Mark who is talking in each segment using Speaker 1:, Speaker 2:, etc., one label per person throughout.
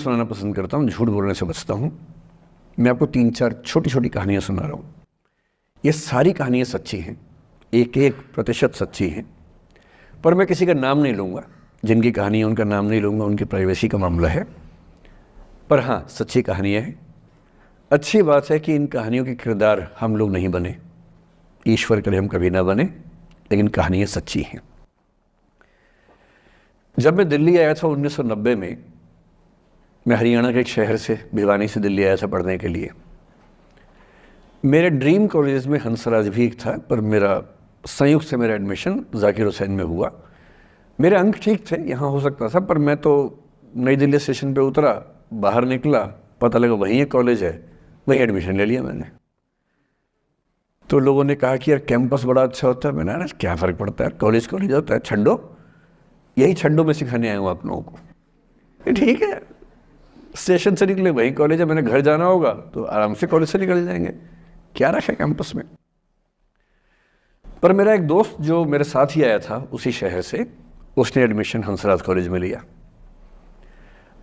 Speaker 1: सुनाना पसंद करता हूँ, झूठ बोलने से बचता हूँ। मैं आपको 3-4 छोटी छोटी कहानियाँ सुना रहा हूँ। ये सारी कहानियाँ सच्ची हैं, 1-1% सच्ची हैं, पर मैं किसी का नाम नहीं लूँगा। जिनकी कहानी है उनका नाम नहीं लूँगा, उनकी प्राइवेसी का मामला है। पर हाँ, सच्ची कहानियाँ हैं। अच्छी बात है कि इन कहानियों के किरदार हम लोग नहीं बने, ईश्वर करे हम कभी ना बने, लेकिन कहानियाँ सच्ची हैं। जब मैं दिल्ली आया था 1990 में, मैं हरियाणा के एक शहर से, भिवानी से दिल्ली आया था पढ़ने के लिए। मेरे ड्रीम कॉलेज में हंसराज भी एक था, पर मेरा संयुक्त से मेरा एडमिशन जाकिर हुसैन में हुआ। मेरे अंक ठीक थे, यहाँ हो सकता था, पर मैं तो नई दिल्ली स्टेशन पे उतरा, बाहर निकला, पता लगा वहीं एक कॉलेज है, वहीं एडमिशन ले लिया मैंने। तो लोगों ने कहा कि यार कैंपस बड़ा अच्छा होता है। मैंने, अरे क्या फ़र्क पड़ता है, कॉलेज कॉलेज होता है, छड्डो, यही छड्डो में सिखाने आया हूँ आप लोगों को। ठीक है, स्टेशन से निकले वहीं कॉलेज है, मैंने घर जाना होगा तो आराम से कॉलेज से निकल जाएंगे, क्या रखा है कैंपस में। पर मेरा एक दोस्त जो मेरे साथ ही आया था उसी शहर से, उसने एडमिशन हंसराज कॉलेज में लिया।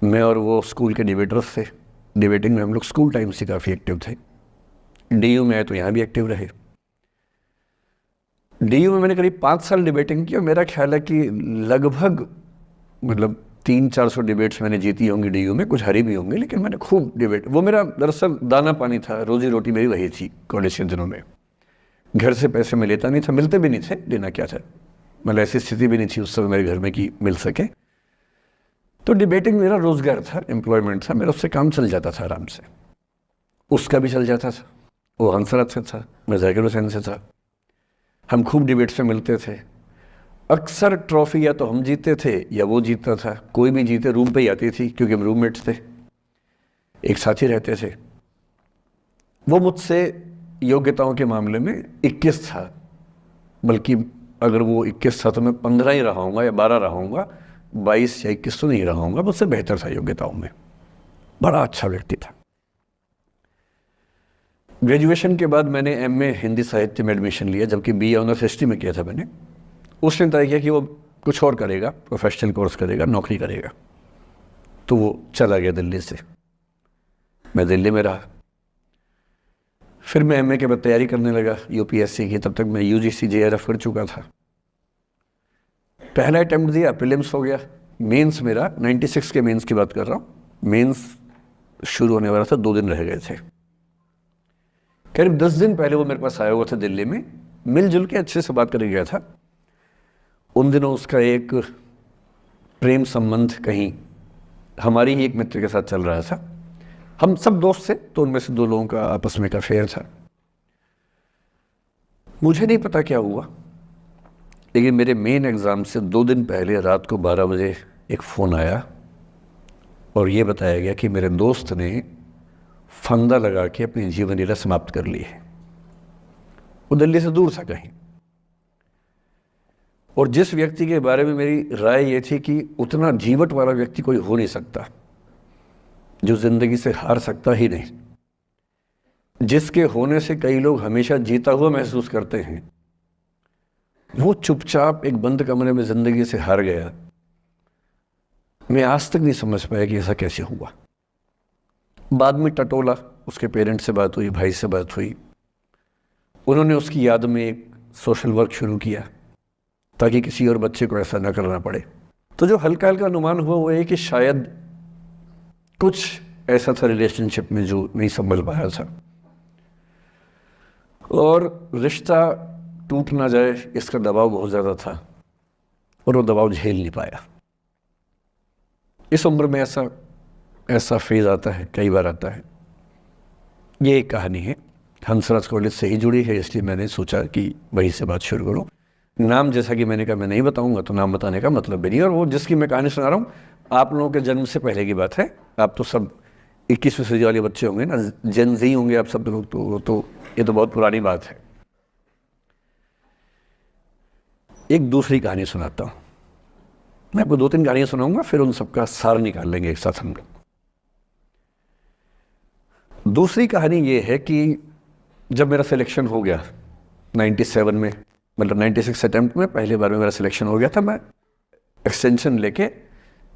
Speaker 1: मैं और वो स्कूल के डिबेटर्स थे, डिबेटिंग में हम लोग स्कूल टाइम से काफ़ी एक्टिव थे। डीयू में आए तो यहाँ भी एक्टिव रहे। डीयू में मैंने करीब 5 साल डिबेटिंग की और मेरा ख्याल है कि लगभग 300-400 डिबेट्स मैंने जीती होंगी डीयू में, कुछ हारी भी होंगी, लेकिन मैंने खूब डिबेट, वो मेरा दरअसल दाना पानी था, रोजी रोटी मेरी वही थी कॉलेज के दिनों में। घर से पैसे मैं लेता नहीं था, मिलते भी नहीं थे, लेना क्या था, मतलब ऐसी स्थिति भी नहीं थी उस समय मेरे घर में कि मिल सके। तो डिबेटिंग मेरा रोजगार था, एम्प्लॉयमेंट था, मेरा उससे काम चल जाता था आराम से। उसका भी चल जाता था, वो हंसराज से था, मैं जाकिर हुसैन से था। हम खूब डिबेट्स में मिलते थे। अक्सर ट्रॉफी या तो हम जीतते थे या वो जीतता था, कोई भी जीते रूम पे ही आती थी, क्योंकि हम रूममेट्स थे, एक साथ ही रहते थे। वो मुझसे योग्यताओं के मामले में 21 था, बल्कि अगर वो 21 था तो मैं 15 ही रहा हूँगा या 12 रहा हूँगा, 22 या 21 तो नहीं रहा हूँगा, मुझसे बेहतर था योग्यताओं में, बड़ा अच्छा व्यक्ति था। ग्रेजुएशन के बाद मैंने एमए हिंदी साहित्य में एडमिशन लिया, जबकि बीए ऑनर्स हिस्ट्री में किया था मैंने। उसने तय किया कि वो कुछ और करेगा, प्रोफेशनल कोर्स करेगा, नौकरी करेगा, तो वो चला गया दिल्ली से। मैं दिल्ली में रहा। फिर मैं एमए के बाद तैयारी करने लगा यूपीएससी की। तब तक मैं यूजीसी जेआरएफ कर चुका था। पहला अटेम्प्ट दिया, प्रीलिम्स हो गया। मेंस मेरा 96 के मेंस की बात कर रहा हूँ, मेंस शुरू होने वाला था, 2 दिन रह गए थे। करीब 10 दिन पहले वो मेरे पास आया हुआ था दिल्ली में, मिलजुल के अच्छे से बात करके गया था। उन दिनों उसका एक प्रेम संबंध कहीं हमारी ही एक मित्र के साथ चल रहा था। हम सब दोस्त थे, तो उनमें से 2 लोगों का आपस में का अफेयर था। मुझे नहीं पता क्या हुआ, लेकिन मेरे मेन एग्ज़ाम से 2 दिन पहले रात को 12 बजे एक फ़ोन आया और ये बताया गया कि मेरे दोस्त ने फंदा लगा के अपनी जीवन लीला समाप्त कर ली है। वो दिल्ली से दूर था कहीं, और जिस व्यक्ति के बारे में मेरी राय ये थी कि उतना जीवट वाला व्यक्ति कोई हो नहीं सकता, जो जिंदगी से हार सकता ही नहीं, जिसके होने से कई लोग हमेशा जीता हुआ महसूस करते हैं, वो चुपचाप एक बंद कमरे में जिंदगी से हार गया। मैं आज तक नहीं समझ पाया कि ऐसा कैसे हुआ। बाद में टटोला, उसके पेरेंट्स से बात हुई, भाई से बात हुई, उन्होंने उसकी याद में एक सोशल वर्क शुरू किया ताकि किसी और बच्चे को ऐसा ना करना पड़े। तो जो हल्का हल्का अनुमान हुआ वो है कि शायद कुछ ऐसा था रिलेशनशिप में जो नहीं संभल पाया था, और रिश्ता टूट ना जाए इसका दबाव बहुत ज़्यादा था, और वो दबाव झेल नहीं पाया। इस उम्र में ऐसा फेज़ आता है, कई बार आता है। ये एक कहानी है, हंसराज कॉलेज से ही जुड़ी है, इसलिए मैंने सोचा कि वहीं से बात शुरू करूँ। नाम जैसा कि मैंने कहा मैं नहीं बताऊंगा, तो नाम बताने का मतलब भी नहीं। और वो जिसकी मैं कहानी सुना रहा हूँ, आप लोगों के जन्म से पहले की बात है। आप तो सब 21वीं सदी वाले बच्चे होंगे ना, जेन ज़ी होंगे आप सब लोग, तो ये तो बहुत पुरानी बात है। एक दूसरी कहानी सुनाता हूँ। मैं आपको 2-3 कहानियाँ सुनाऊंगा, फिर उन सबका सार निकाल लेंगे एक साथ हम लोग। दूसरी कहानी ये है कि जब मेरा सिलेक्शन हो गया 97 में, मतलब 96 अटेम्प्ट में पहली बार में मेरा सिलेक्शन हो गया था, मैं एक्सटेंशन लेके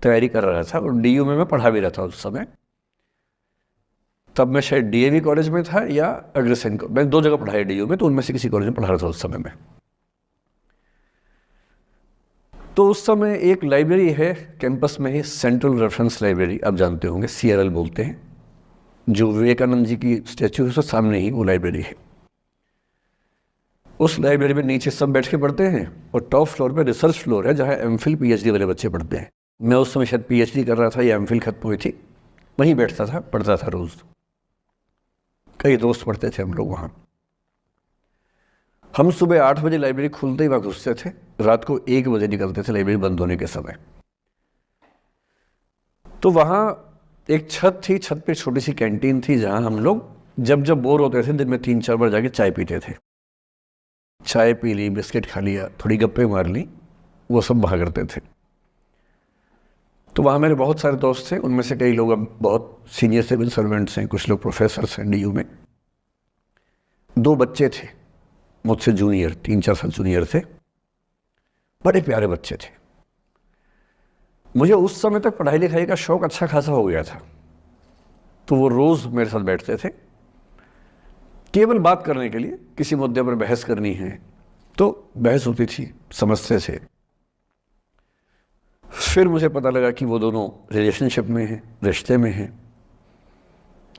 Speaker 1: तैयारी कर रहा था और डीयू में मैं पढ़ा भी रहा था उस समय। तब मैं शायद डीएवी कॉलेज में था या अग्रसेन को, मैं 2 जगह पढ़ा है डीयू में, तो उनमें से किसी कॉलेज में पढ़ा रहा था उस समय में। तो उस समय एक लाइब्रेरी है कैंपस में ही, सेंट्रल रेफरेंस लाइब्रेरी, आप जानते होंगे, CRL बोलते हैं, जो विवेकानंद जी की स्टैचू है उसके सामने ही वो लाइब्रेरी है। उस लाइब्रेरी में नीचे सब बैठ के पढ़ते हैं और टॉप फ्लोर पे रिसर्च फ्लोर है जहाँ MPhil PhD वाले बच्चे पढ़ते हैं। मैं उस समय शायद PhD कर रहा था या MPhil खत्म हुई थी, वहीं बैठता था, पढ़ता था रोज़। कई दोस्त पढ़ते थे हम लोग वहाँ। हम सुबह 8 बजे लाइब्रेरी खुलते ही वहाँ घुसते थे, रात को 1 बजे निकलते थे लाइब्रेरी बंद होने के समय। तो वहाँ एक छत थी, छत पे छोटी सी कैंटीन थी जहाँ हम लोग जब जब बोर होते थे दिन में 3-4 बार जाके चाय पीते थे। चाय पी ली, बिस्किट खा लिया, थोड़ी गप्पे मार ली, वो सब वहाँ करते थे। तो वहाँ मेरे बहुत सारे दोस्त थे, उनमें से कई लोग अब बहुत सीनियर सिविल सर्वेंट्स हैं, कुछ लोग प्रोफेसर्स हैं DU में। 2 बच्चे थे मुझसे जूनियर, 3-4 साल जूनियर थे, बड़े प्यारे बच्चे थे। मुझे उस समय तक पढ़ाई लिखाई का शौक अच्छा खासा हो गया था, तो वो रोज़ मेरे साथ बैठते थे केवल बात करने के लिए। किसी मुद्दे पर बहस करनी है तो बहस होती थी, समझते थे। फिर मुझे पता लगा कि वो दोनों रिलेशनशिप में हैं, रिश्ते में हैं।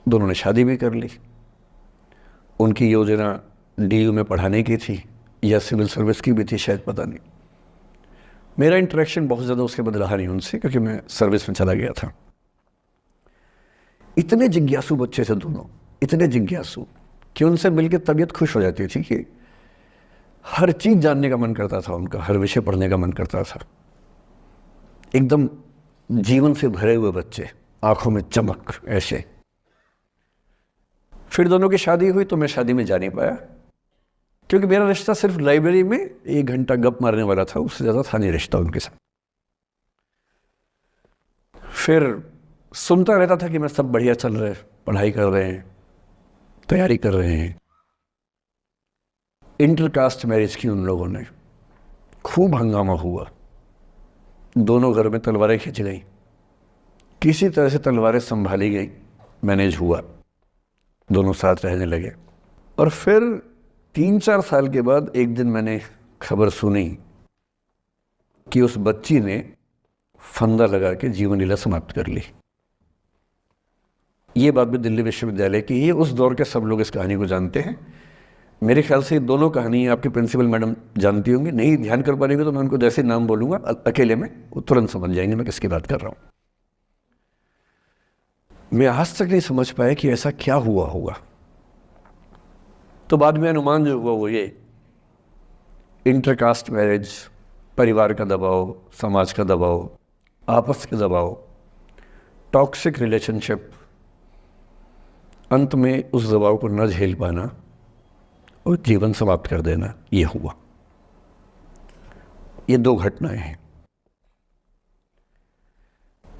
Speaker 1: दोनों ने शादी भी कर ली। उनकी योजना DU में पढ़ाने की थी या सिविल सर्विस की भी थी, शायद, पता नहीं। मेरा इंटरेक्शन बहुत ज़्यादा उसके बाद रहा नहीं उनसे, क्योंकि मैं सर्विस में चला गया था। इतने जिज्ञासु बच्चे थे दोनों, इतने जिज्ञासु कि उनसे मिलकर तबीयत खुश हो जाती थी कि हर चीज़ जानने का मन करता था उनका, हर विषय पढ़ने का मन करता था। एकदम जीवन से भरे हुए बच्चे, आंखों में चमक, ऐसे। फिर दोनों की शादी हुई तो मैं शादी में जा नहीं पाया, क्योंकि मेरा रिश्ता सिर्फ लाइब्रेरी में 1 घंटा गप मारने वाला था, उससे ज़्यादा था नहीं रिश्ता उनके साथ। फिर सुनता रहता था कि मैं सब बढ़िया चल रहे, पढ़ाई कर रहे हैं, तैयारी कर रहे हैं। इंटरकास्ट मैरिज की उन लोगों ने, खूब हंगामा हुआ, दोनों घर में तलवारें खिंच गई, किसी तरह से तलवारें संभाली गई, मैनेज हुआ, दोनों साथ रहने लगे। और फिर 3-4 साल के बाद एक दिन मैंने खबर सुनी कि उस बच्ची ने फंदा लगा के जीवन लीला समाप्त कर ली। ये बात भी दिल्ली विश्वविद्यालय की है, उस दौर के सब लोग इस कहानी को जानते हैं। मेरे ख्याल से दोनों कहानी आपके प्रिंसिपल मैडम जानती होंगी, नहीं ध्यान कर पाएंगे तो मैं उनको जैसे नाम बोलूँगा अकेले में वो तुरंत समझ जाएंगे मैं किसकी बात कर रहा हूँ। मैं आज तक नहीं समझ पाया कि ऐसा क्या हुआ होगा। तो बाद में अनुमान जो हुआ वो ये, इंटरकास्ट मैरिज, परिवार का दबाव, समाज का दबाव, आपस के दबाव, टॉक्सिक रिलेशनशिप, अंत में उस दबाव को न झेल पाना और जीवन समाप्त कर देना, ये हुआ। ये 2 घटनाएं हैं।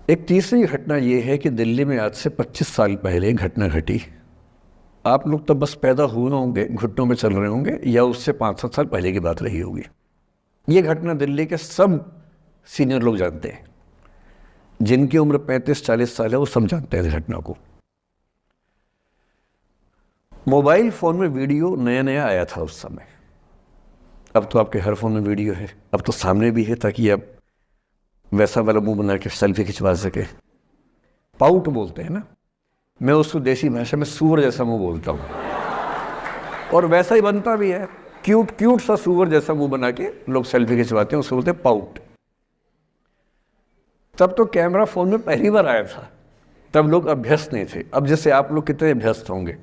Speaker 1: एक तीसरी घटना ये है कि दिल्ली में आज से 25 साल पहले एक घटना घटी। आप लोग तब बस पैदा हुए होंगे, घुटनों में चल रहे होंगे, या उससे 5-7 साल पहले की बात रही होगी। ये घटना दिल्ली के सब सीनियर लोग जानते हैं, जिनकी उम्र 35-40 साल है वो सब जानते हैं इस घटना को। मोबाइल फ़ोन में वीडियो नया नया आया था उस समय। अब तो आपके हर फ़ोन में वीडियो है, अब तो सामने भी है, ताकि आप वैसा वाला मुंह बना के सेल्फी खिंचवा सके। पाउट बोलते हैं ना, मैं उसको देसी भाषा में सूअर जैसा मुंह बोलता हूँ, और वैसा ही बनता भी है, क्यूट क्यूट सा सूअर जैसा मुंह बना के लोग सेल्फी खिंचवाते हैं, उसको बोलते हैं पाउट। तब तो कैमरा फ़ोन में पहली बार आया था, तब लोग अभ्यस्त नहीं थे। अब जैसे आप लोग कितने अभ्यस्त होंगे,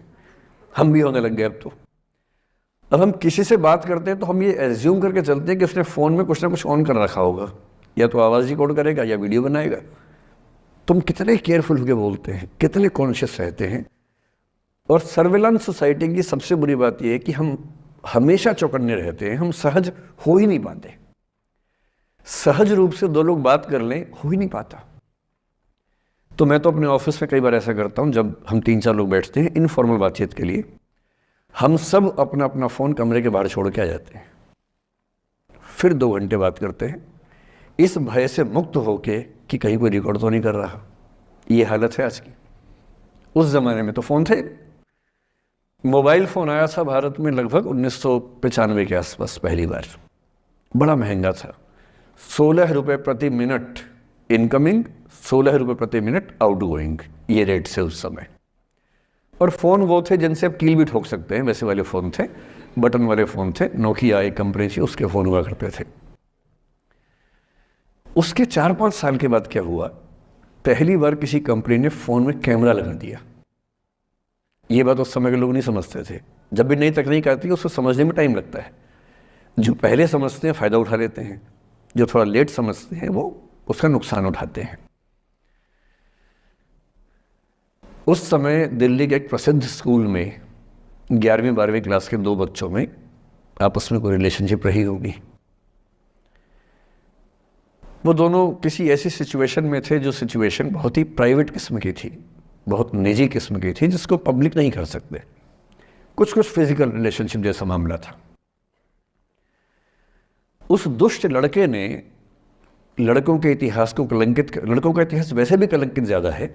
Speaker 1: हम भी होने लग गए। अब हम किसी से बात करते हैं तो हम ये एज्यूम करके चलते हैं कि उसने फ़ोन में कुछ ना कुछ ऑन कर रखा होगा, या तो आवाज़ रिकॉर्ड करेगा या वीडियो बनाएगा। तुम कितने केयरफुल होकर बोलते हैं, कितने कॉन्शियस रहते हैं। और सर्विलांस सोसाइटी की सबसे बुरी बात यह है कि हम हमेशा चौकन्ने रहते हैं, हम सहज हो ही नहीं पाते। सहज रूप से 2 लोग बात कर लें, हो ही नहीं पाता। तो मैं तो अपने ऑफिस में कई बार ऐसा करता हूँ, जब हम 3-4 लोग बैठते हैं इनफॉर्मल बातचीत के लिए, हम सब अपना अपना फ़ोन कमरे के बाहर छोड़ के आ जाते हैं, फिर 2 घंटे बात करते हैं। इस भय से मुक्त होके कि कहीं कोई रिकॉर्ड तो नहीं कर रहा। ये हालत है आज की। उस ज़माने में तो फ़ोन थे। मोबाइल फ़ोन आया था भारत में लगभग 1995 के आसपास पहली बार। बड़ा महंगा था, 16 रुपये प्रति मिनट इनकमिंग, 16 रुपये प्रति मिनट आउटगोइंग, ये रेट से उस समय। और फ़ोन वो थे जिनसे आप कील भी ठोक सकते हैं, वैसे वाले फ़ोन थे, बटन वाले फ़ोन थे। नोकिया एक कंपनी थी, उसके फ़ोन हुआ करते थे। उसके 4-5 साल के बाद क्या हुआ, पहली बार किसी कंपनी ने फ़ोन में कैमरा लगा दिया। ये बात उस समय के लोग नहीं समझते थे। जब भी नई तकनीक आती है उसको समझने में टाइम लगता है। जो पहले समझते हैं फ़ायदा उठा लेते हैं, जो थोड़ा लेट समझते हैं वो उसका नुकसान उठाते हैं। उस समय दिल्ली के एक प्रसिद्ध स्कूल में 11वीं-12वीं क्लास के 2 बच्चों में आपस में कोई रिलेशनशिप रही होगी। वो दोनों किसी ऐसी सिचुएशन में थे जो सिचुएशन बहुत ही प्राइवेट किस्म की थी, बहुत निजी किस्म की थी, जिसको पब्लिक नहीं कर सकते। कुछ फिजिकल रिलेशनशिप जैसा मामला था। उस दुष्ट लड़के ने लड़कों के इतिहास को कलंकित कर, लड़कों का इतिहास वैसे भी कलंकित ज़्यादा है,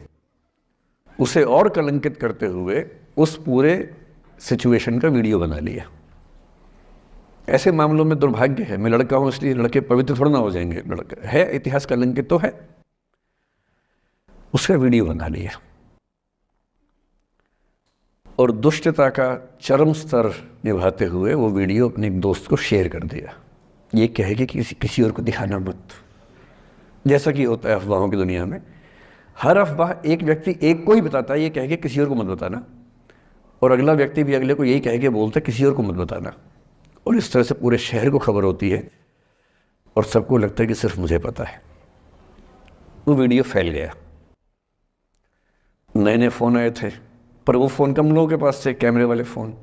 Speaker 1: उसे और कलंकित करते हुए उस पूरे सिचुएशन का वीडियो बना लिया। ऐसे मामलों में दुर्भाग्य है, मैं लड़का हूं इसलिए लड़के पवित्र थोड़ा ना हो जाएंगे। लड़का है, इतिहास कलंकित तो है, उसका वीडियो बना लिया और दुष्टता का चरम स्तर निभाते हुए वो वीडियो अपने एक दोस्त को शेयर कर दिया। ये कहे कि किसी और को दिखाना मत। जैसा कि होता है अफवाहों की दुनिया में, हर अफवाह एक व्यक्ति एक को ही बताता है, ये कह के किसी और को मत बताना, और अगला व्यक्ति भी अगले को यही कह के बोलता है किसी और को मत बताना। और इस तरह से पूरे शहर को खबर होती है और सबको लगता है कि सिर्फ मुझे पता है। वो वीडियो फैल गया। नए नए फ़ोन आए थे, पर वो फ़ोन कम लोगों के पास थे, कैमरे वाले फ़ोन।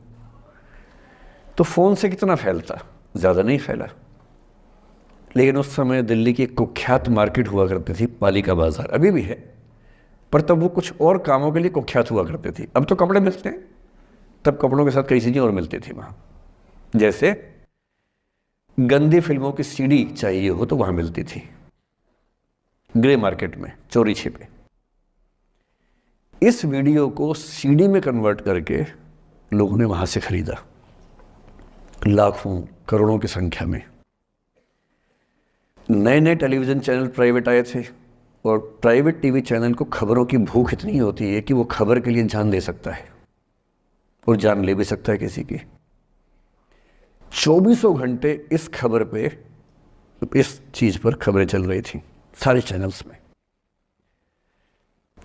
Speaker 1: तो फ़ोन से कितना फैलता, ज़्यादा नहीं फैला। लेकिन उस समय दिल्ली की एक कुख्यात मार्केट हुआ करती थी, पालिका बाज़ार, अभी भी है, पर तब वो कुछ और कामों के लिए कुख्यात हुआ करती थी। अब तो कपड़े मिलते हैं, तब कपड़ों के साथ कई चीज़ें और मिलती थी वहाँ। जैसे गंदी फिल्मों की सीडी चाहिए हो तो वहाँ मिलती थी, ग्रे मार्केट में, चोरी छिपे। इस वीडियो को सीडी में कन्वर्ट करके लोगों ने वहाँ से खरीदा, लाखों करोड़ों की संख्या में। नए नए टेलीविज़न चैनल प्राइवेट आए थे, और प्राइवेट टीवी चैनल को खबरों की भूख इतनी होती है कि वो खबर के लिए जान दे सकता है और जान ले भी सकता है किसी की। 24 घंटे इस खबर पे, इस चीज़ पर खबरें चल रही थी सारे चैनल्स में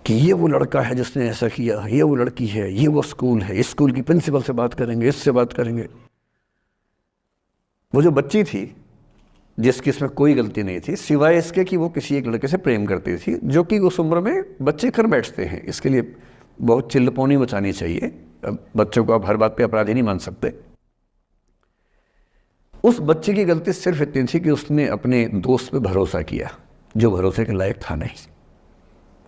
Speaker 1: कि ये वो लड़का है जिसने ऐसा किया, ये वो लड़की है, ये वो स्कूल है, इस स्कूल की प्रिंसिपल से बात करेंगे, इससे बात करेंगे। वो जो बच्ची थी जिसकी इसमें कोई गलती नहीं थी, सिवाय इसके कि वो किसी एक लड़के से प्रेम करती थी, जो कि उस उम्र में बच्चे कर बैठते हैं। इसके लिए बहुत चिल्लपौनी बचानी चाहिए। बच्चों को आप हर बात पे अपराधी नहीं मान सकते। उस बच्चे की गलती सिर्फ इतनी थी कि उसने अपने दोस्त पे भरोसा किया, जो भरोसे के लायक था नहीं।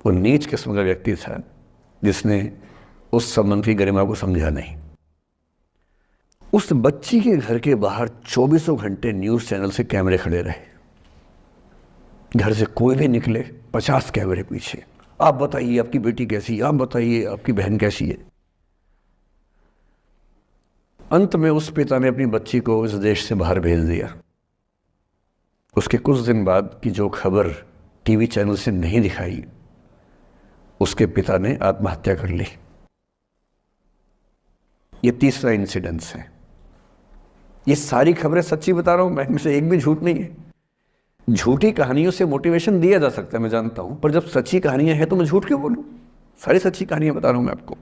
Speaker 1: वो नीच किस्म का व्यक्ति था जिसने उस संबंध की गरिमा को समझा नहीं। उस बच्ची के घर के बाहर 24 घंटे न्यूज़ चैनल से कैमरे खड़े रहे। घर से कोई भी निकले, 50 कैमरे पीछे। आप बताइए आपकी बेटी कैसी है, आप बताइए आपकी बहन कैसी है। अंत में उस पिता ने अपनी बच्ची को इस देश से बाहर भेज दिया। उसके कुछ दिन बाद की जो खबर टीवी चैनल से नहीं दिखाई, उसके पिता ने आत्महत्या कर ली। ये तीसरा इंसिडेंस है। ये सारी खबरें सच्ची बता रहा हूं मैं, इनमें से एक भी झूठ नहीं है। झूठी कहानियों से मोटिवेशन दिया जा सकता है, मैं जानता हूं, पर जब सच्ची कहानियां हैं तो मैं झूठ क्यों बोलूं? सारी सच्ची कहानियां बता रहा हूं मैं आपको।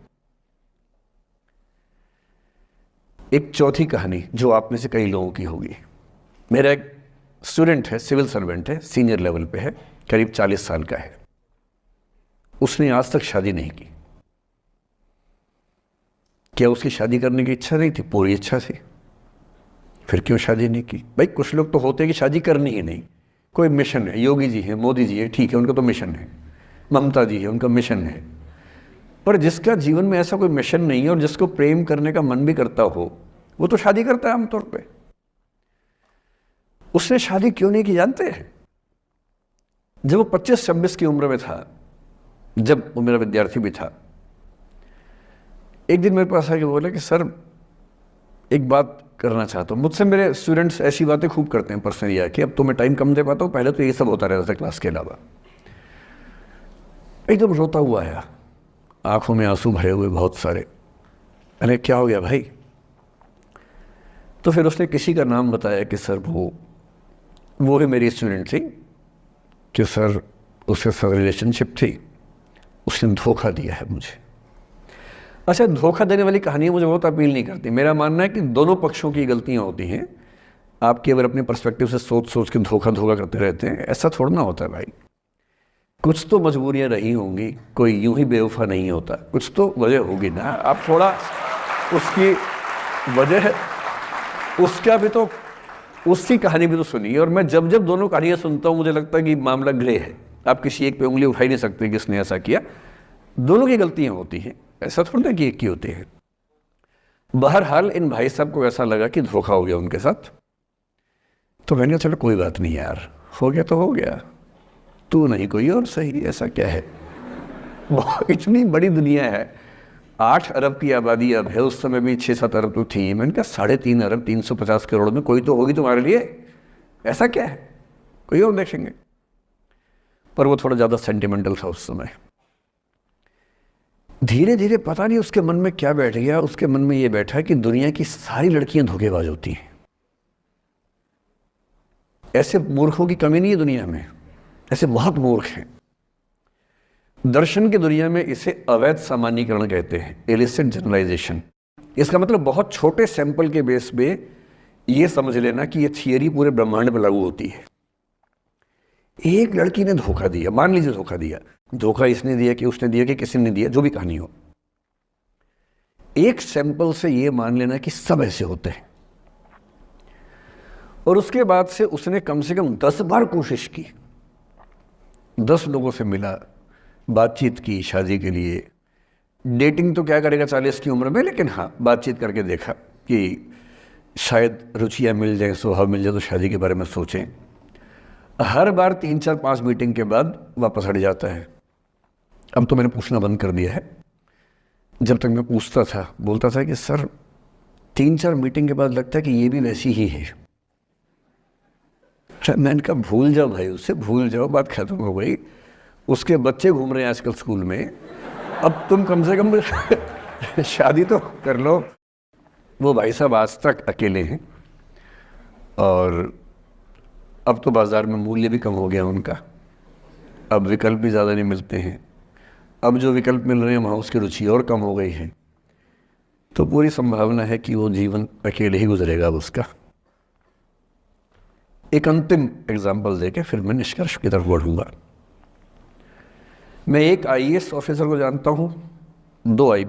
Speaker 1: एक चौथी कहानी जो आप में से कई लोगों की होगी। मेरा एक स्टूडेंट है, सिविल सर्वेंट है, सीनियर लेवल पे है, करीब 40 साल का है। उसने आज तक शादी नहीं की। क्या उसकी शादी करने की इच्छा नहीं थी? पूरी इच्छा थी। फिर क्यों शादी नहीं की? भाई कुछ लोग तो होते हैं कि शादी करनी ही नहीं, कोई मिशन है। योगी जी हैं, मोदी जी हैं, ठीक है, उनका तो मिशन है। ममता जी है, उनका मिशन है। पर जिसका जीवन में ऐसा कोई मिशन नहीं है और जिसको प्रेम करने का मन भी करता हो, वो तो शादी करता है आमतौर पे। उसने शादी क्यों नहीं की जानते हैं? जब वो 25-26 की उम्र में था, जब वो मेरा विद्यार्थी भी था, एक दिन मेरे पास आके बोला कि सर एक बात करना चाहता हूँ। मुझसे मेरे स्टूडेंट्स ऐसी बातें खूब करते हैं पर्सनली आके, अब तो मैं टाइम कम दे पाता हूँ, पहले तो ये सब होता रहता था क्लास के अलावा। एकदम रोता हुआ आया, आंखों में आंसू भरे हुए बहुत सारे। अरे क्या हो गया भाई? तो फिर उसने किसी का नाम बताया कि सर वो ही मेरी स्टूडेंट थी, कि सर उसके साथ रिलेशनशिप थी, उसने धोखा दिया है मुझे। अच्छा, धोखा देने वाली कहानी मुझे बहुत अपील नहीं करती। मेरा मानना है कि दोनों पक्षों की गलतियां होती हैं। आप केवल अपने पर्सपेक्टिव से सोच सोच के धोखा करते रहते हैं, ऐसा थोड़ा ना होता है भाई। कुछ तो मजबूरियां रही होंगी, कोई यूं ही बेवफा नहीं होता, कुछ तो वजह होगी ना। आप थोड़ा उसकी वजह, उसका भी तो, उसकी कहानी भी तो सुनिए। और मैं जब जब दोनों कहानियां सुनता हूं मुझे लगता है कि मामला ग्रे है। आप किसी एक पे उंगली उठा ही नहीं सकते कि इसने ऐसा किया। दोनों की गलतियां होती हैं, ऐसा थोड़ा ना कि एक की होती है। बहरहाल इन भाई साहब को ऐसा लगा कि धोखा हो गया उनके साथ। तो मैंने कहा चलो कोई बात नहीं यार, हो गया तो हो गया, तू नहीं कोई और सही, ऐसा क्या है। इतनी बड़ी दुनिया है, 8 अरब की आबादी अब है, उस समय भी 6-7 अरब तो थी। मैंने कहा 3.5 अरब 350 करोड़ में कोई तो होगी तुम्हारे लिए, ऐसा क्या है, कोई और देखेंगे। पर वो थोड़ा ज़्यादा सेंटिमेंटल था उस समय। धीरे धीरे पता नहीं उसके मन में क्या बैठ गया, उसके मन में ये बैठा कि दुनिया की सारी लड़कियां धोखेबाज होती हैं। ऐसे मूर्खों की कमी नहीं है दुनिया में, ऐसे बहुत मूर्ख हैं। दर्शन की दुनिया में इसे अवैध सामान्यीकरण कहते हैं, इलिसिट जनरलाइजेशन। इसका मतलब बहुत छोटे सैंपल के बेस पे ये समझ लेना कि ये थियरी पूरे ब्रह्मांड पर लागू होती है। एक लड़की ने धोखा दिया, मान लीजिए धोखा दिया, धोखा इसने दिया कि उसने दिया कि किसी ने दिया, जो भी कहानी हो, एक सैंपल से ये मान लेना कि सब ऐसे होते हैं। और उसके बाद से उसने कम से कम 10 बार कोशिश की, 10 लोगों से मिला, बातचीत की शादी के लिए। डेटिंग तो क्या करेगा 40 की उम्र में, लेकिन हाँ बातचीत करके देखा कि शायद रुचियाँ मिल जाएं, स्वभाव मिल जाए तो शादी के बारे में सोचें। हर बार 3-4-5 मीटिंग के बाद वापस हट जाता है। अब तो मैंने पूछना बंद कर दिया है। जब तक मैं पूछता था, बोलता था कि सर 3-4 मीटिंग के बाद लगता है कि ये भी वैसी ही है। मैंने कहा भूल जाओ भाई, उससे भूल जाओ, बात खत्म हो गई। उसके बच्चे घूम रहे हैं आजकल स्कूल में, अब तुम कम से कम शादी तो कर लो। वो भाई साहब आज तक अकेले हैं और अब तो बाज़ार में मूल्य भी कम हो गया उनका, अब विकल्प भी ज़्यादा नहीं मिलते हैं। अब जो विकल्प मिल रहे हैं वहाँ उसकी रुचि और कम हो गई है। तो पूरी संभावना है कि वो जीवन अकेले ही गुजरेगा उसका। एक अंतिम एग्जाम्पल देके फिर मैं निष्कर्ष की तरफ बढ़ूँगा। मैं एक IAS ऑफिसर को जानता हूँ, 2